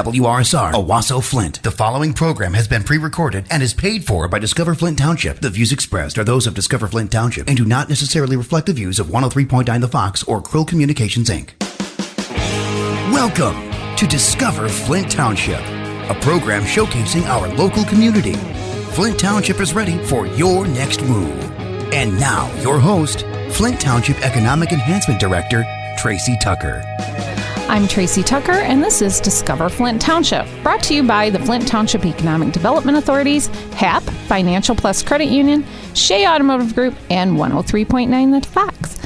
WRSR, Owasso, Flint. The following program has been pre-recorded and is paid for by Discover Flint Township. The views expressed are those of Discover Flint Township and do not necessarily reflect the views of 103.9 The Fox or Krill Communications, Inc. Welcome to Discover Flint Township, a program showcasing our local community. Flint Township is ready for your next move. And now, your host, Flint Township Economic Enhancement Director, Tracy Tucker. I'm Tracy Tucker, and this is Discover Flint Township, brought to you by the Flint Township Economic Development Authorities, HAP, Financial Plus Credit Union, Shea Automotive Group, and 103.9 The Fox.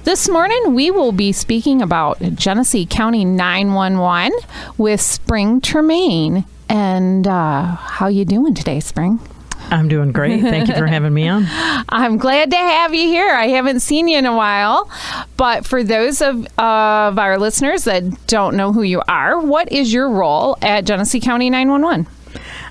This morning, we will be speaking about Genesee County 911 with Spring Tremaine. And how you doing today, Spring? I'm doing great. Thank you for having me on. I'm glad to have you here. I haven't seen you in a while. But for those of our listeners that don't know who you are, what is your role at Genesee County 911?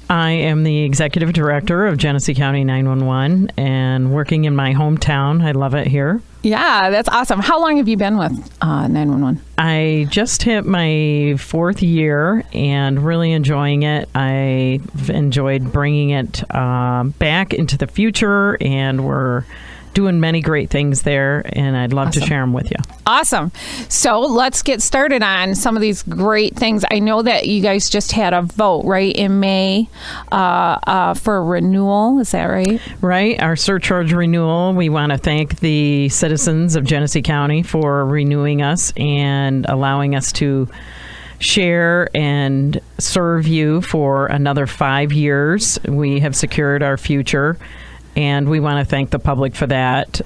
I am the executive director of Genesee County 911 and working in my hometown. I love it here. Yeah, that's awesome. How long have you been with 911? I just hit my fourth year and really enjoying it. I've enjoyed bringing it back into the future, and we're doing many great things there, and I'd love to share them with you. Awesome. So let's get started on some of these great things. I know that you guys just had a vote, right, in May for renewal. Is that right? Right. Our surcharge renewal. We want to thank the citizens of Genesee County for renewing us and allowing us to share and serve you for another 5 years. We have secured our future, and we want to thank the public for that.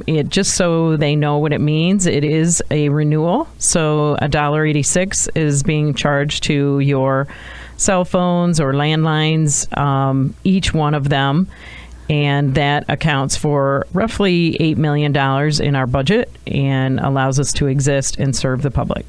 It just so they know what it means. It is a renewal. So $1.86 is being charged to your cell phones or landlines, each one of them. And that accounts for roughly $8 million in our budget and allows us to exist and serve the public.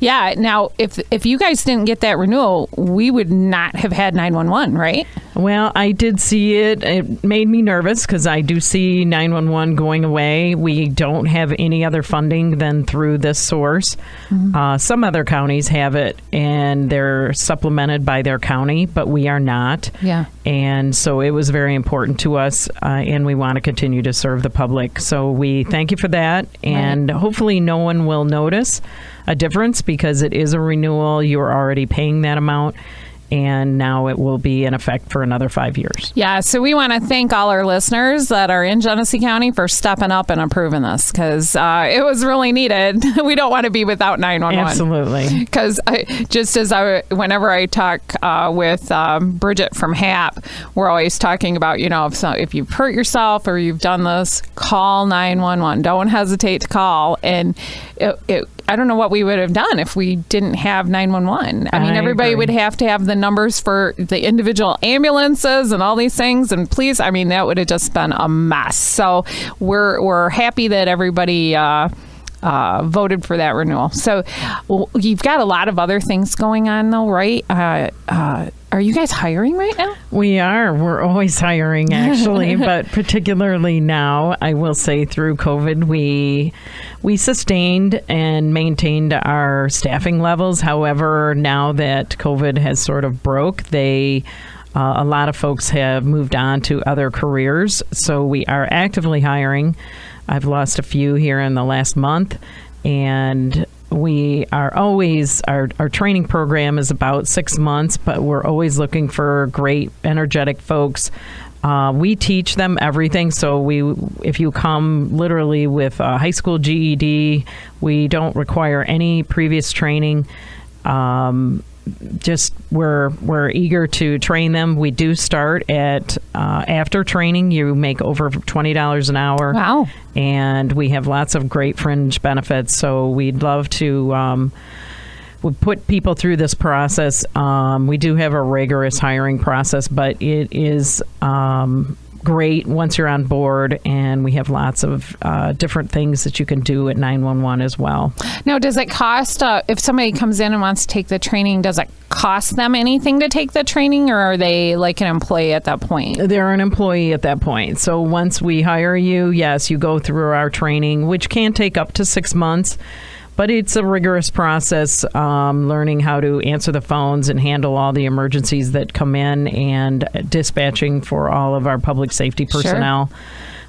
Yeah. Now, if you guys didn't get that renewal, we would not have had 911, right? Well, I did see it. It made me nervous because I do see 911 going away. We don't have any other funding than through this source. Mm-hmm. Some other counties have it, and they're supplemented by their county, but we are not. Yeah. And so it was very important to us, and we want to continue to serve the public. So we thank you for that, and hopefully no one will notice a difference because it is a renewal. You're already paying that amount, and now it will be in effect for another 5 years. Yeah, so we want to thank all our listeners that are in Genesee County for stepping up and approving this, because it was really needed. We don't want to be without 911. Absolutely. Because whenever I talk with Bridget from HAP, we're always talking about, if you've hurt yourself or you've done this, call 911. Don't hesitate to call. And I don't know what we would have done if we didn't have 911. I mean, everybody agree. would have to have the numbers for the individual ambulances and all these things. And please, I mean, that would have just been a mess. So we're happy that everybody voted for that renewal. So you've got a lot of other things going on, though, right? Are you guys hiring right now? We are. We're always hiring, actually, but particularly now, I will say through COVID, we sustained and maintained our staffing levels. However, now that COVID has sort of broke, a lot of folks have moved on to other careers. So we are actively hiring. I've lost a few here in the last month, and we are always, our training program is about 6 months, but we're always looking for great, energetic folks. We teach them everything. So if you come literally with a high school GED, we don't require any previous training. We're eager to train them. We do start at after training, you make over $20 an hour. Wow. And we have lots of great fringe benefits. So we'd love to we put people through this process. We do have a rigorous hiring process, but it is great once you're on board, and we have lots of different things that you can do at 911 as well. Now, does it cost, if somebody comes in and wants to take the training, does it cost them anything to take the training, or are they like an employee at that point? They're an employee at that point. So once we hire you, yes, you go through our training, which can take up to 6 months. But it's a rigorous process, learning how to answer the phones and handle all the emergencies that come in, and dispatching for all of our public safety personnel. Sure.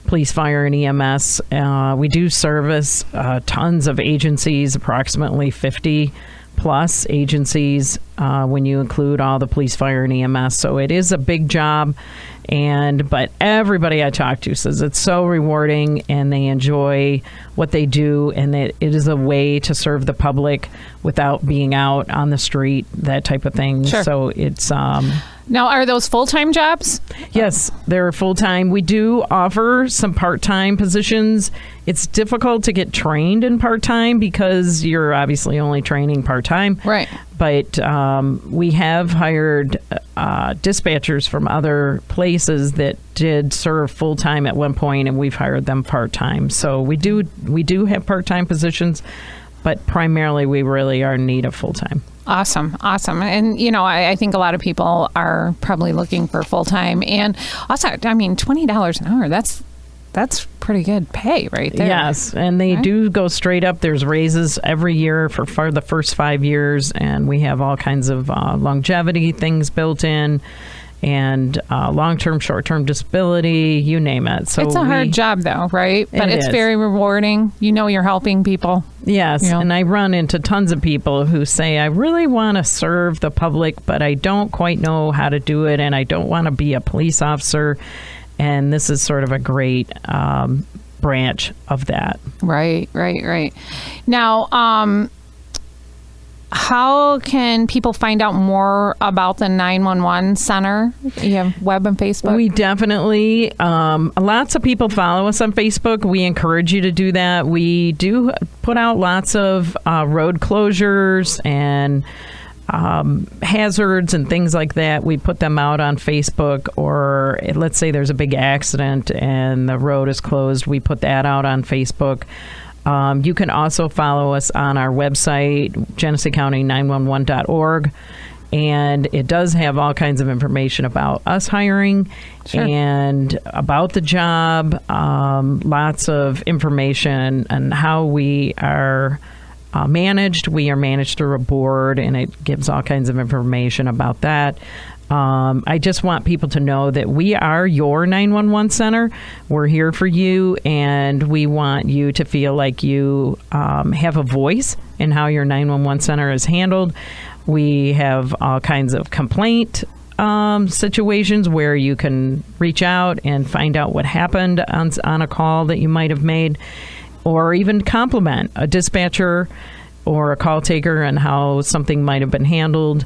Police, fire, and EMS. We do service tons of agencies, approximately 50 plus agencies when you include all the police, fire, and EMS. So it is a big job, but everybody I talk to says it's so rewarding and they enjoy what they do, and that it is a way to serve the public without being out on the street, that type of thing. Sure. So it's now, are those full-time jobs? Yes, they're full-time. We do offer some part-time positions. It's difficult to get trained in part-time because you're obviously only training part-time. Right. But we have hired dispatchers from other places that did serve full-time at one point, and we've hired them part-time. So we do have part-time positions, but primarily we really are in need of full-time. Awesome. And, I think a lot of people are probably looking for full-time. And also, $20 an hour, that's pretty good pay right there. Yes, and they do go straight up. There's raises every year for the first 5 years, and we have all kinds of longevity things built in, and long-term, short-term disability, you name it. So it's a hard job, though, right? But it's very rewarding. You're helping people. Yes, and I run into tons of people who say, I really want to serve the public, but I don't quite know how to do it, and I don't want to be a police officer. And this is sort of a great branch of that. Right. Now, how can people find out more about the 911 Center? You have web and Facebook? We definitely, lots of people follow us on Facebook. We encourage you to do that. We do put out lots of road closures and hazards and things like that. We put them out on Facebook, or let's say there's a big accident and the road is closed. We put that out on Facebook. You can also follow us on our website, GeneseeCounty911.org, and it does have all kinds of information about us hiring. Sure. And about the job, lots of information on how we are managed. We are managed through a board, and it gives all kinds of information about that. I just want people to know that we are your 911 center. We're here for you, and we want you to feel like you have a voice in how your 911 center is handled. We have all kinds of complaint situations where you can reach out and find out what happened on a call that you might have made, or even compliment a dispatcher or a call taker on how something might have been handled.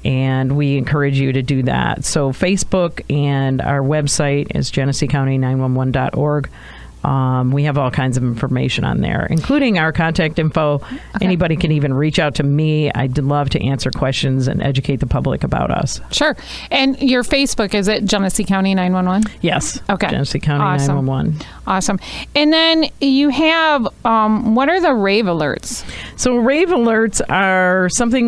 And we encourage you to do that. So Facebook and our website is GeneseeCounty911.org. We have all kinds of information on there, including our contact info. Okay. Anybody can even reach out to me. I'd love to answer questions and educate the public about us. Sure. And your Facebook, is it Genesee County 911? Yes. Okay. Genesee County 911. Awesome. And then you have, what are the Rave Alerts? So Rave Alerts are something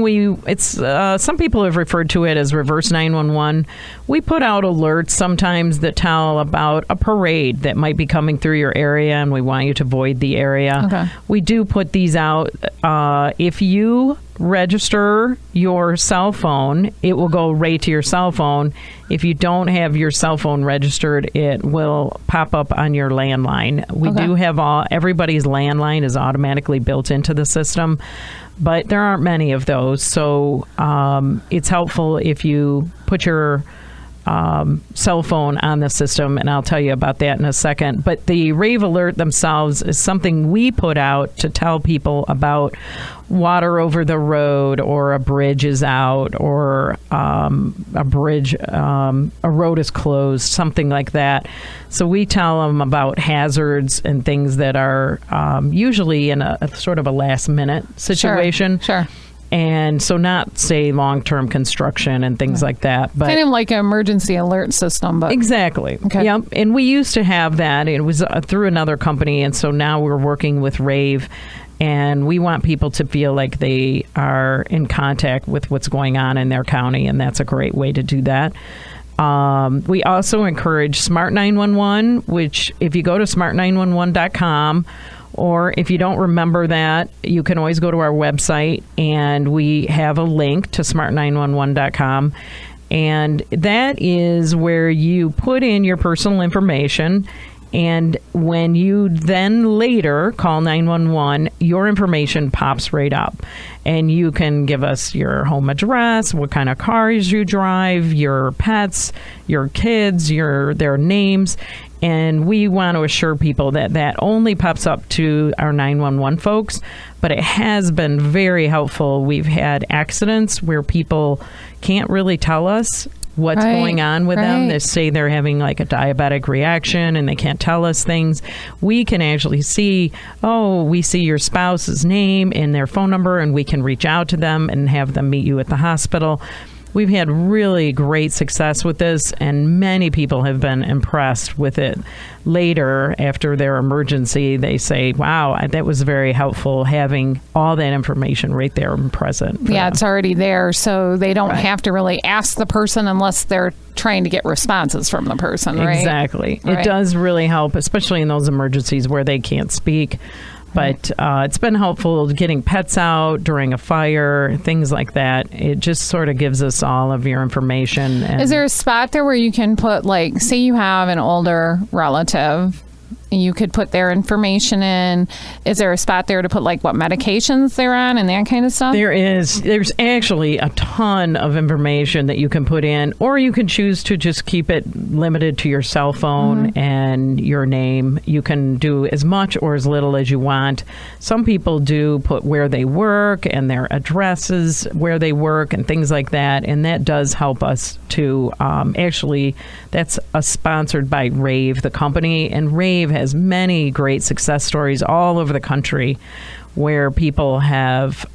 some people have referred to it as reverse 911. We put out alerts sometimes that tell about a parade that might be coming through your area, and we want you to avoid the area. Okay. We do put these out. If you register your cell phone, it will go right to your cell phone. If you don't have your cell phone registered, it will pop up on your landline. We do have everybody's landline is automatically built into the system, but there aren't many of those. So it's helpful if you put your cell phone on the system, and I'll tell you about that in a second. But the Rave Alert themselves is something we put out to tell people about water over the road, or a bridge is out, or a road is closed, something like that. So we tell them about hazards and things that are usually in a sort of a last minute situation. Sure. And so not, say, long-term construction and things like that. But kind of like an emergency alert system. But exactly. Okay. Yep. And we used to have that. It was through another company, and so now we're working with Rave, and we want people to feel like they are in contact with what's going on in their county, and that's a great way to do that. We also encourage Smart 911, which if you go to smart911.com, Or if you don't remember that, you can always go to our website, and we have a link to smart911.com. And that is where you put in your personal information. And when you then later call 911, your information pops right up. And you can give us your home address, what kind of cars you drive, your pets, your kids, their names. And we want to assure people that that only pops up to our 911 folks. But it has been very helpful. We've had accidents where people can't really tell us what's going on with them. They say they're having like a diabetic reaction and they can't tell us things. We can actually see, we see your spouse's name and their phone number, and we can reach out to them and have them meet you at the hospital. We've had really great success with this, and many people have been impressed with it. Later, after their emergency, they say, wow, that was very helpful, having all that information right there and present. Yeah, it's already there, so they don't have to really ask the person unless they're trying to get responses from the person, right? Exactly. It does really help, especially in those emergencies where they can't speak. But it's been helpful getting pets out during a fire, things like that. It just sort of gives us all of your information. Is there a spot there where you can put, like, say you have an older relative, you could put their information in. Is there a spot there to put, like, what medications they're on and that kind of stuff? There is. There's actually a ton of information that you can put in, or you can choose to just keep it limited to your cell phone and your name. You can do as much or as little as you want. Some people do put where they work and their addresses where they work and things like that, and that does help us to actually, that's sponsored by Rave, the company, and Rave has many great success stories all over the country where people have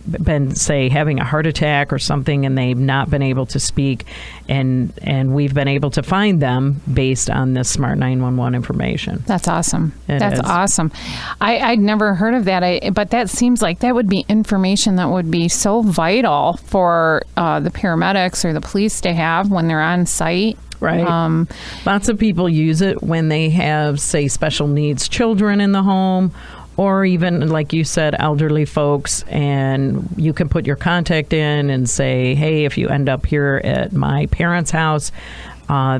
been, say, having a heart attack or something, and they've not been able to speak, and we've been able to find them based on this Smart 911 information. That's awesome. That's awesome. I'd never heard of that, but that seems like that would be information that would be so vital for the paramedics or the police to have when they're on site. Right. Lots of people use it when they have, say, special needs children in the home, or even, like you said, elderly folks, and you can put your contact in and say, hey, if you end up here at my parents' house,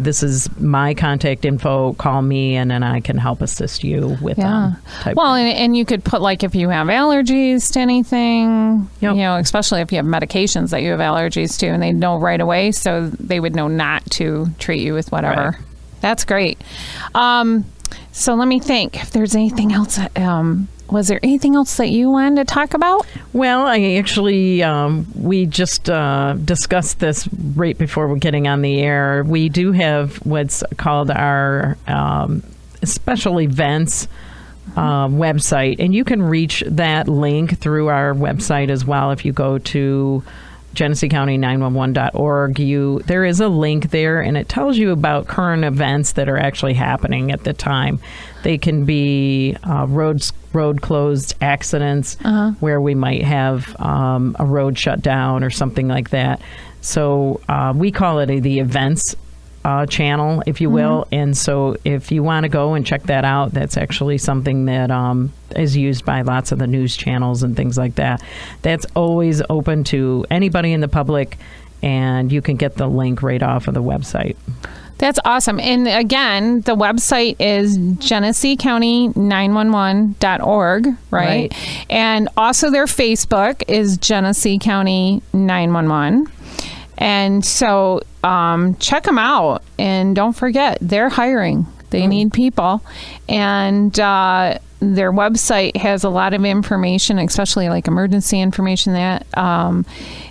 this is my contact info, call me, and then I can help assist you with them. Well, and you could put, like, if you have allergies to anything, you know, especially if you have medications that you have allergies to, and they know right away, so they would know not to treat you with whatever. Right. That's great. So let me think if there's anything else. Was there anything else that you wanted to talk about? Well, I actually, we just discussed this right before we're getting on the air. We do have what's called our special events website, and you can reach that link through our website as well. If you go to GeneseeCounty911.org, there is a link there, and it tells you about current events that are actually happening at the time. They can be road closed accidents where we might have a road shut down or something like that. So we call it the events channel, if you will. And so if you want to go and check that out, that's actually something that is used by lots of the news channels and things like that. That's always open to anybody in the public, and you can get the link right off of the website. That's awesome. And again, the website is GeneseeCounty911.org, right? And also their Facebook is Genesee County 911. And so check them out, and don't forget, they're hiring. They need people, and their website has a lot of information, especially like emergency information. That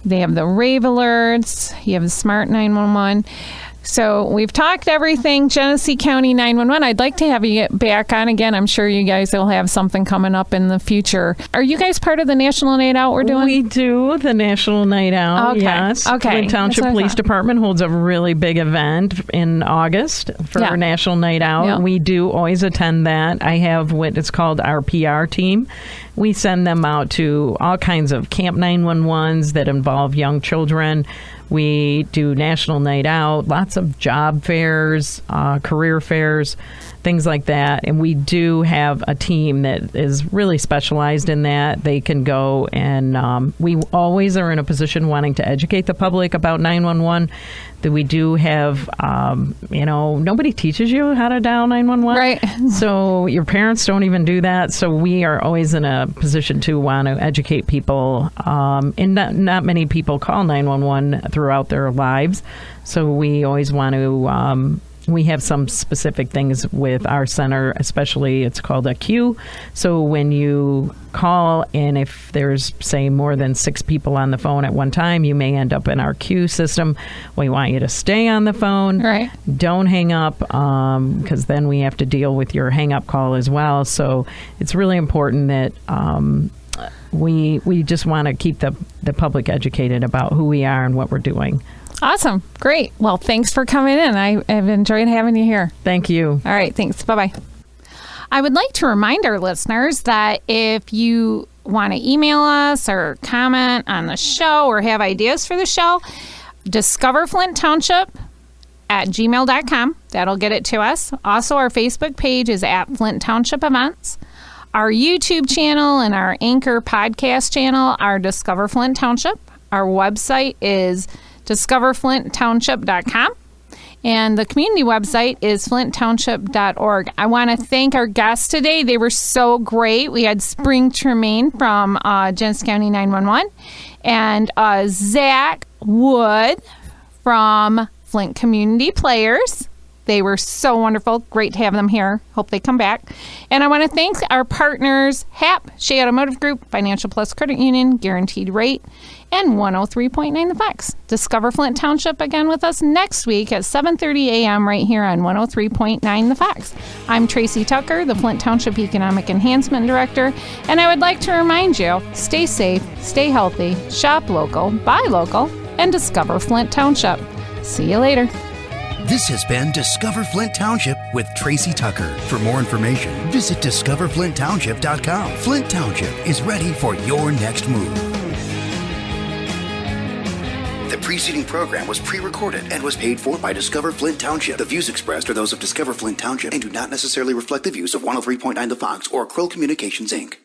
they have the Rave Alerts, you have the Smart 911. So we've talked everything Genesee County 911. I'd like to have you get back on again. I'm sure you guys will have something coming up in the future. Are you guys part of the National Night Out we're doing? We do the National Night Out, yes. Okay. Flint Township Police Department holds a really big event in August for our National Night Out. Yeah. We do always attend that. I have what is called our PR team. We send them out to all kinds of Camp 911s that involve young children. We do National Night Out, lots of job fairs, career fairs, things like that. And we do have a team that is really specialized in that. They can go and we always are in a position wanting to educate the public about 911. That we do have, nobody teaches you how to dial 911. Right. So your parents don't even do that. So we are always in a position to want to educate people. And not many people call 911 throughout their lives. So we always want to... we have some specific things with our center, especially it's called a queue. So when you call and if there's, say, more than 6 people on the phone at one time, you may end up in our queue system. We want you to stay on the phone. Right. Don't hang up because then we have to deal with your hang-up call as well. So it's really important that we just want to keep the public educated about who we are and what we're doing. Awesome. Great. Well, thanks for coming in. I've enjoyed having you here. Thank you. All right. Thanks. Bye-bye. I would like to remind our listeners that if you want to email us or comment on the show or have ideas for the show, Discover Flint Township at gmail.com. That'll get it to us. Also, our Facebook page is at Flint Township Events. Our YouTube channel and our Anchor podcast channel are Discover Flint Township. Our website is discoverflinttownship.com. And the community website is flinttownship.org. I want to thank our guests today. They were so great. We had Spring Tremaine from Genesee County 911 and Zach Wood from Flint Community Players. They were so wonderful. Great to have them here. Hope they come back. And I want to thank our partners, HAP, Shea Automotive Group, Financial Plus Credit Union, Guaranteed Rate, and 103.9 The Fox. Discover Flint Township again with us next week at 7:30 a.m. right here on 103.9 The Fox. I'm Tracy Tucker, the Flint Township Economic Enhancement Director, and I would like to remind you, stay safe, stay healthy, shop local, buy local, and discover Flint Township. See you later. This has been Discover Flint Township with Tracy Tucker. For more information, visit discoverflinttownship.com. Flint Township is ready for your next move. The preceding program was pre-recorded and was paid for by Discover Flint Township. The views expressed are those of Discover Flint Township and do not necessarily reflect the views of 103.9 The Fox or Krill Communications, Inc.